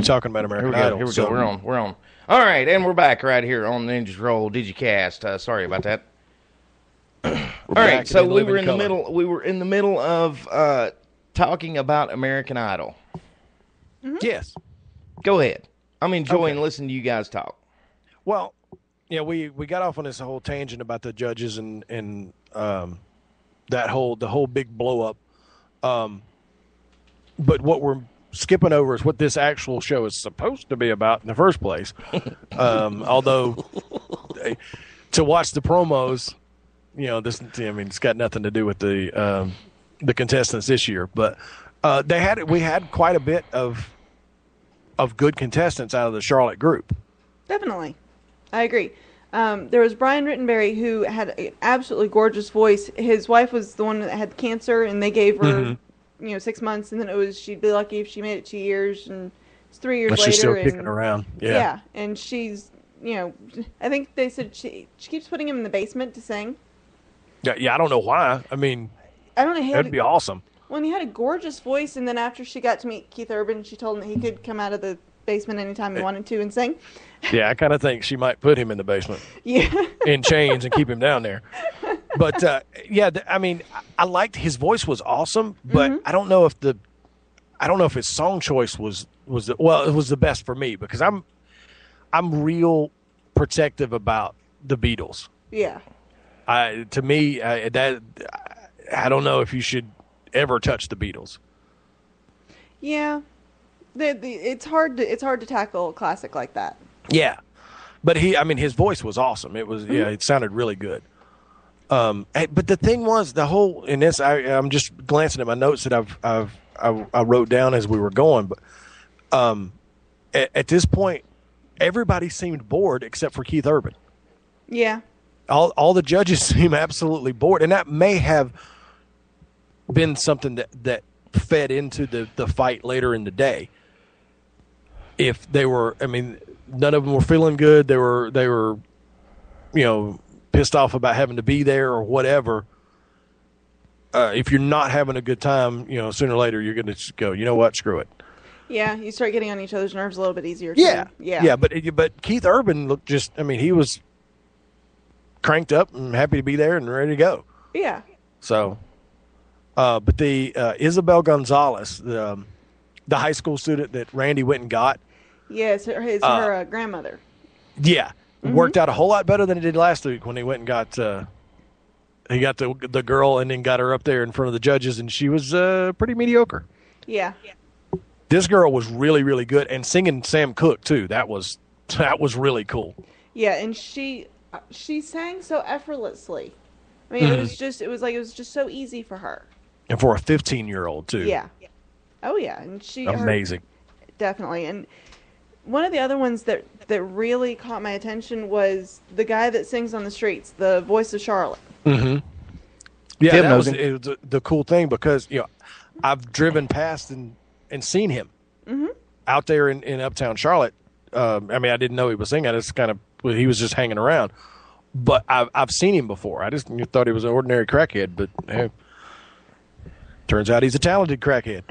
talking about American Idol. Here we go. We're on. All right, and we're back right here on the Ninja Troll Digicast. Sorry about that. All right, so we were in the middle. We were in the middle of talking about American Idol. Mm-hmm. Yes. Go ahead. I'm enjoying listening to you guys talk. Well, yeah, we got off on this whole tangent about the judges and the whole big blow up. But what we're skipping over is what this actual show is supposed to be about in the first place. Although to watch the promos, it's got nothing to do with the contestants this year. But we had quite a bit of good contestants out of the Charlotte group. Definitely. I agree. There was Brian Rittenberry, who had an absolutely gorgeous voice. His wife was the one that had cancer, and they gave her, 6 months, and then she'd be lucky if she made it 2 years, and it's 3 years later. She's still kicking around. Yeah, and she's, I think they said she keeps putting him in the basement to sing. Yeah, I don't know why. I mean, I don't know. That'd be awesome. Well, he had a gorgeous voice, and then after she got to meet Keith Urban, she told him that he could come out of the basement anytime he wanted to and sing. Yeah, I kind of think she might put him in the basement. Yeah. In chains and keep him down there. But, I liked his voice was awesome, but I don't know if his song choice was the best for me, because I'm real protective about the Beatles. Yeah. I don't know if you should ever touch the Beatles. Yeah. It's hard to tackle a classic like that. Yeah, but his voice was awesome. It was it sounded really good. But the thing was, I'm just glancing at my notes that I wrote down as we were going. But at this point, everybody seemed bored except for Keith Urban. Yeah. All the judges seem absolutely bored, and that may have been something that fed into the fight later in the day. If they were, none of them were feeling good. They were, pissed off about having to be there or whatever. If you're not having a good time, sooner or later you're going to just go, you know what, screw it. Yeah, you start getting on each other's nerves a little bit easier. Too. Yeah. But Keith Urban looked he was cranked up and happy to be there and ready to go. Yeah. So, but the Isabel Gonzalez, the high school student that Randy went and got. Yes, her grandmother. Yeah, worked out a whole lot better than it did last week when he went and got he got the girl and then got her up there in front of the judges, and she was pretty mediocre. Yeah. This girl was really, really good, and singing Sam Cooke too. That was really cool. Yeah, and she sang so effortlessly. It was just so easy for her. And for a 15-year-old too. Yeah. Oh yeah, and amazing. Definitely. And one of the other ones that really caught my attention was the guy that sings on the streets, the voice of Charlotte. Mm-hmm. Yeah, that was the cool thing, because I've driven past and seen him out there in Uptown Charlotte. I didn't know he was singing. I just he was just hanging around. But I've seen him before. I just thought he was an ordinary crackhead, but hey, turns out he's a talented crackhead.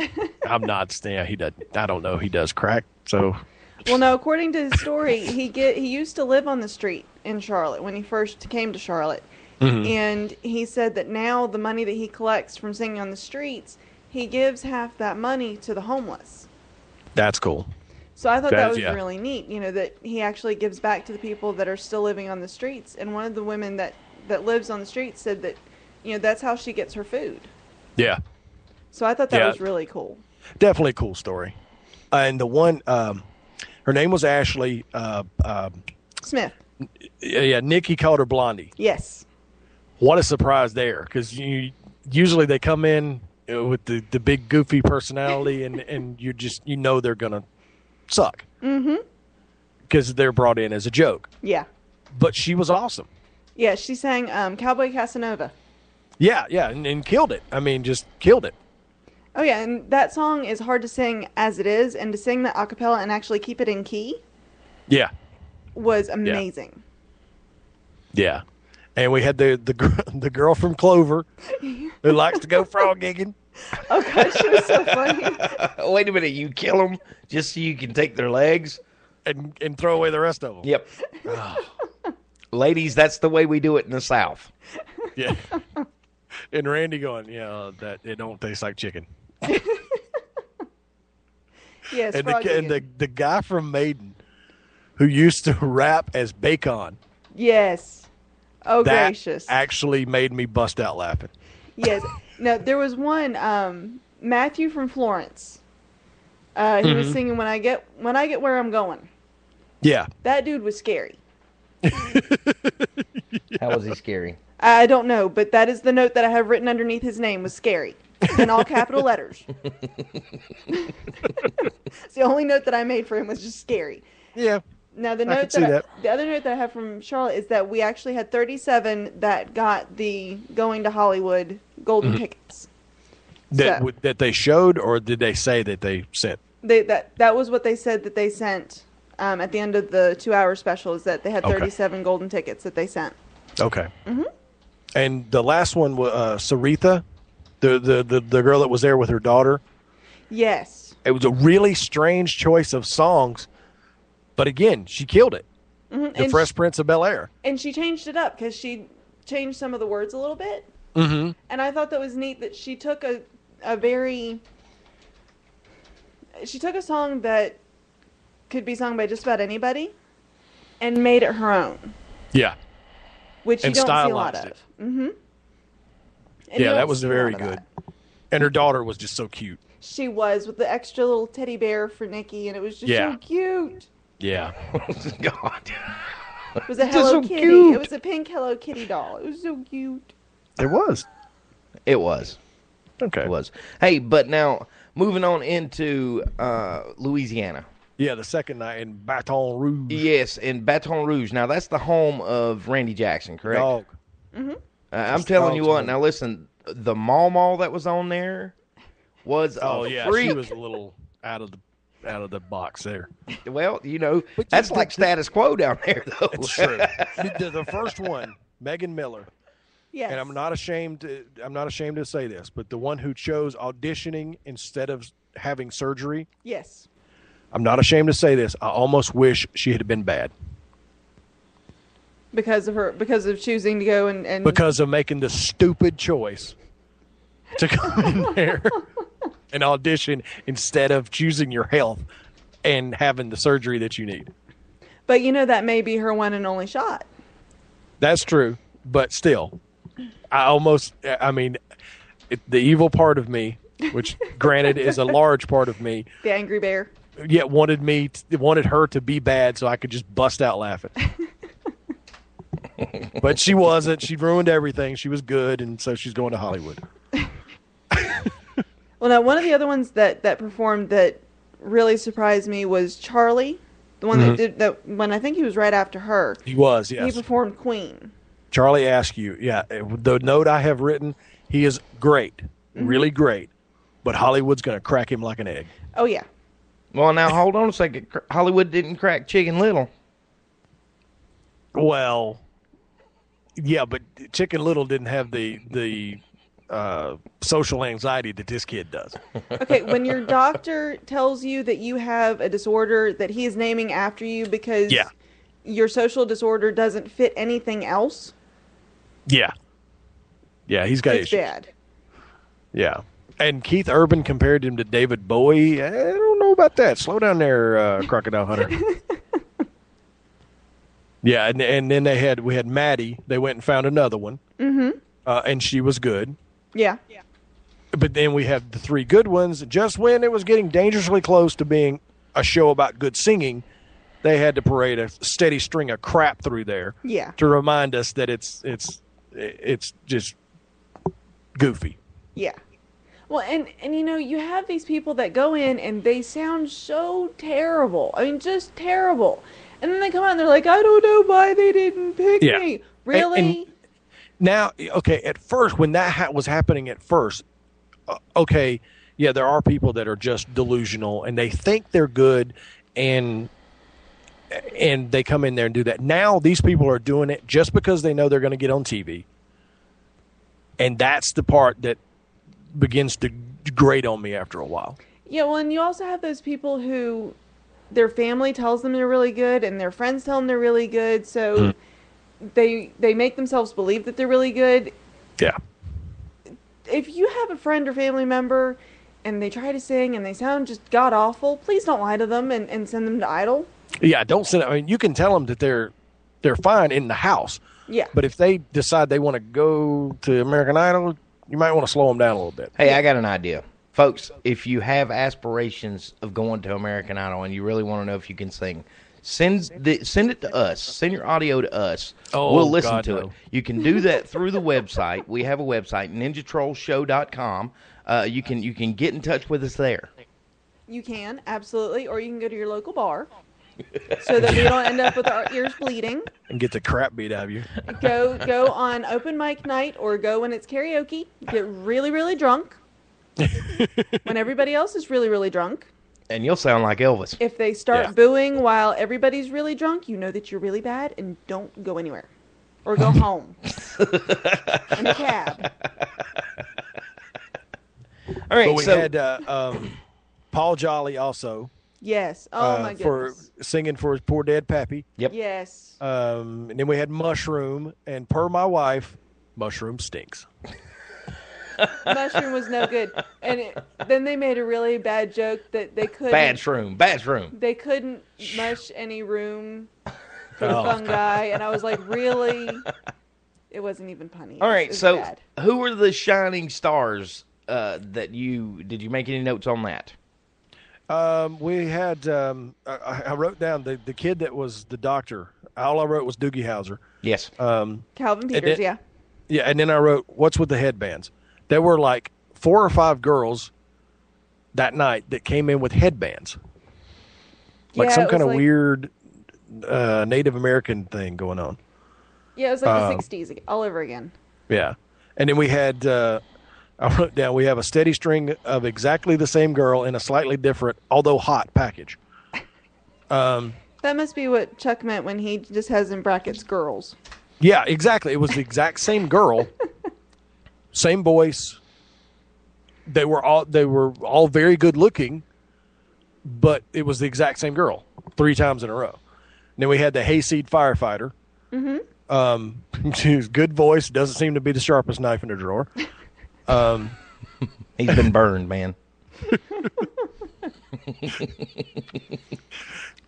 I'm not. Yeah, he does. I don't know. He does crack. So. Well, no. According to his story, he used to live on the street in Charlotte when he first came to Charlotte, and he said that now the money that he collects from singing on the streets, he gives half that money to the homeless. That's cool. So I thought that was really neat. That he actually gives back to the people that are still living on the streets. And one of the women that lives on the streets said that, that's how she gets her food. Yeah. So I thought that was really cool. Definitely a cool story. And the one, her name was Ashley Smith. Yeah, Nikki called her Blondie. Yes. What a surprise there, because usually they come in with the big goofy personality, and you know they're gonna suck. Mm-hmm. Because they're brought in as a joke. Yeah. But she was awesome. Yeah, she sang Cowboy Casanova. Yeah, and killed it. Just killed it. Oh, yeah, and that song is hard to sing as it is, and to sing that a cappella and actually keep it in key was amazing. Yeah. And we had the girl from Clover who likes to go frog gigging. Oh gosh, it was so funny. Wait a minute, you kill them just so you can take their legs and throw away the rest of them. Yep. Oh. Ladies, that's the way we do it in the South. Yeah. And Randy going, yeah, that it don't taste like chicken. Yes, and the guy from Maiden who used to rap as Bacon. Yes. Oh, that gracious. Actually made me bust out laughing. Yes. No, there was one, Matthew from Florence. He was singing When I Get Where I'm Going. Yeah. That dude was scary. How was he scary? I don't know, but that is the note that I have written underneath his name was scary. In all capital letters. It's the only note that I made for him was just scary. Yeah. Now the other note that I have from Charlotte is that we actually had 37 that got the Going to Hollywood golden tickets. That they showed, or did they say that they sent? That was what they said that they sent at the end of the 2-hour special, is that they had 37 golden tickets that they sent. Okay. Mm-hmm. And the last one was Saritha, the girl that was there with her daughter. Yes. It was a really strange choice of songs, but again, she killed it. Mm-hmm. The Fresh Prince of Bel-Air. And she changed it up because she changed some of the words a little bit. Mm-hmm. And I thought that was neat that she took a song that could be sung by just about anybody and made it her own. Yeah. Which you don't see a lot of. Mm-hmm. Yeah, that was very good. And her daughter was just so cute. She was, with the extra little teddy bear for Nikki, and it was just so cute. Yeah. God. It was a Hello Kitty. Cute. It was a pink Hello Kitty doll. It was so cute. It was. It was. Okay. It was. Hey, but now, moving on into Louisiana. Yeah, the second night in Baton Rouge. Yes, in Baton Rouge. Now, that's the home of Randy Jackson, correct? Dog. Mm-hmm. I'm telling you what, now listen, the Mall that was on there was a freak. She was a little out of the box there. Well, that's like status quo down there, though. It's true. The first one, Megan Miller. Yes. And I'm not ashamed to say this, but the one who chose auditioning instead of having surgery. Yes. I'm not ashamed to say this. I almost wish she had been bad. Because of choosing to go and because of making the stupid choice to come in there and audition instead of choosing your health and having the surgery that you need. But that may be her one and only shot. That's true, but still, the evil part of me, which granted is a large part of me, the angry bear, wanted her to be bad so I could just bust out laughing. But she wasn't. She ruined everything. She was good, and so she's going to Hollywood. Well, now, one of the other ones that performed that really surprised me was Charlie, the one that did that when I think he was right after her. He was, yes. He performed Queen. Charlie Askew, yeah. The note I have written, he is great, really great, but Hollywood's going to crack him like an egg. Oh, yeah. Well, now, hold on a second. Hollywood didn't crack Chicken Little. Well, yeah, but Chicken Little didn't have the social anxiety that this kid does. Okay, when your doctor tells you that you have a disorder that he is naming after you because your social disorder doesn't fit anything else. Yeah. Yeah, he's got issues. It's bad. Yeah. And Keith Urban compared him to David Bowie. I don't know about that. Slow down there, Crocodile Hunter. Yeah, and then we had Maddie. They went and found another one. Mm-hmm. And she was good. Yeah. But then we have the three good ones. Just when it was getting dangerously close to being a show about good singing, they had to parade a steady string of crap through there. Yeah. To remind us that it's just goofy. Yeah. Well, and you have these people that go in and they sound so terrible. I mean, just terrible. And then they come out and they're like, I don't know why they didn't pick me. Really? And now, okay, at first, when that was happening at first, there are people that are just delusional and they think they're good and they come in there and do that. Now these people are doing it just because they know they're going to get on TV. And that's the part that begins to grate on me after a while. Yeah, well, and you also have those people who their family tells them they're really good and their friends tell them they're really good, so they make themselves believe that they're really good. Yeah. If you have a friend or family member and they try to sing and they sound just god-awful, please don't lie to them and send them to Idol. Yeah, don't send. I mean, you can tell them that they're fine in the house. Yeah. But if they decide they want to go to American Idol, you might want to slow them down a little bit. Hey, I got an idea. Folks, if you have aspirations of going to American Idol and you really want to know if you can sing, send it to us. Send your audio to us. Oh, we'll listen God, to no. it. You can do that through the website. We have a website, ninjatrollshow.com. You can get in touch with us there. You can, absolutely. Or you can go to your local bar so that we don't end up with our ears bleeding. And get the crap beat out of you. Go on open mic night or go when it's karaoke. Get really, really drunk. When everybody else is really, really drunk. And you'll sound like Elvis. If they start booing while everybody's really drunk, you know that you're really bad and don't go anywhere. Or go home. In a cab. All right, but we had Paul Jolly also. Yes. Oh, my goodness. For singing for his poor dead pappy. Yep. Yes. And then we had Mushroom, and per my wife, Mushroom stinks. Mushroom was no good. And then they made a really bad joke that they couldn't. Bad shroom. They couldn't mush any room for the fungi. And I was like, really? It wasn't even punny. All right, so bad. who were the shining stars did you make any notes on that? We had, I wrote down the kid that was the doctor. All I wrote was Doogie Howser. Yes. Calvin Peters, yeah. Yeah, and then I wrote, what's with the headbands? There were like 4 or 5 girls that night that came in with headbands. Like some kind of weird Native American thing going on. Yeah, it was like the 60s all over again. Yeah. And then we had, I wrote down, we have a steady string of exactly the same girl in a slightly different, although hot, package. That must be what Chuck meant when he just has in brackets girls. Yeah, exactly. It was the exact same girl, same voice. They were all very good looking, but it was the exact same girl 3 times in a row. And then we had the hayseed firefighter. Mm-hmm. She's good voice, doesn't seem to be the sharpest knife in the drawer. He's been burned, man.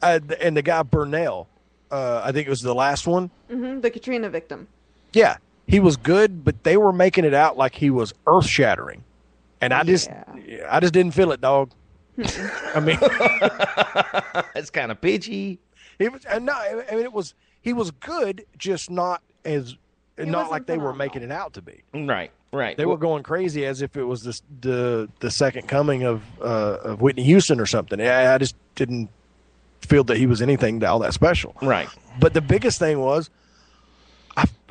And the guy Burnell, I think it was the last one. Mm-hmm, the Katrina victim. Yeah, he was good, but they were making it out like he was earth-shattering. And I just didn't feel it, dog. I mean, it's kind of pitchy. He was he was good, just not like they were making it out to be. Right. They were going crazy as if it was the second coming of Whitney Houston or something. I just didn't feel that he was anything all that special. Right. But the biggest thing was,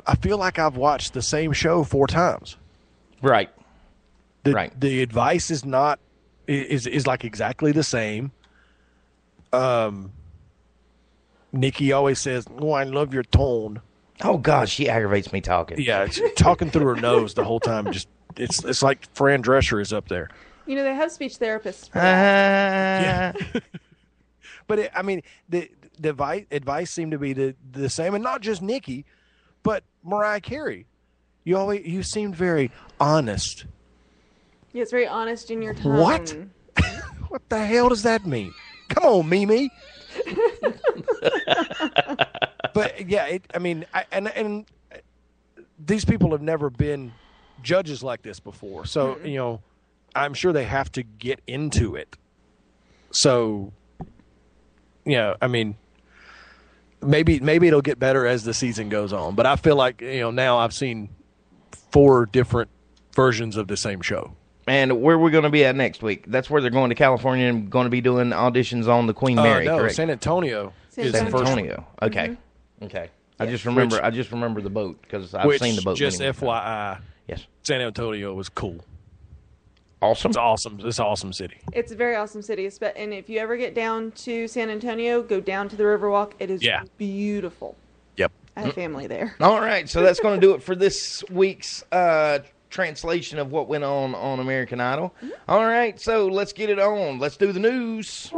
I feel like I've watched the same show 4 times. Right. The advice is not is like exactly the same. Nikki always says, "Oh, I love your tone." Oh gosh, she aggravates me talking. Yeah, talking through her nose the whole time. Just it's like Fran Drescher is up there. You know, they have speech therapists for that. Yeah. But the advice seemed to be the same, and not just Nikki, but Mariah Carey. You seemed very honest. Yeah, it's very honest in your tone. What? What the hell does that mean? Come on, Mimi. But yeah, and these people have never been judges like this before, so I'm sure they have to get into it. So, maybe it'll get better as the season goes on. But I feel like now I've seen 4 different versions of the same show. And where we're going to be at next week? That's where they're going to California and going to be doing auditions on the Queen Mary. No, correct? San Antonio. San Antonio. Okay. Mm-hmm. Okay. I just remember the boat because I've seen the boat. Just FYI. Yes. San Antonio was cool. Awesome. It's awesome. It's an awesome city. It's a very awesome city. And if you ever get down to San Antonio, go down to the Riverwalk. It is beautiful. Yep. I have family there. All right. So that's going to do it for this week's translation of what went on American Idol. All right, so let's get it on. Let's do the news.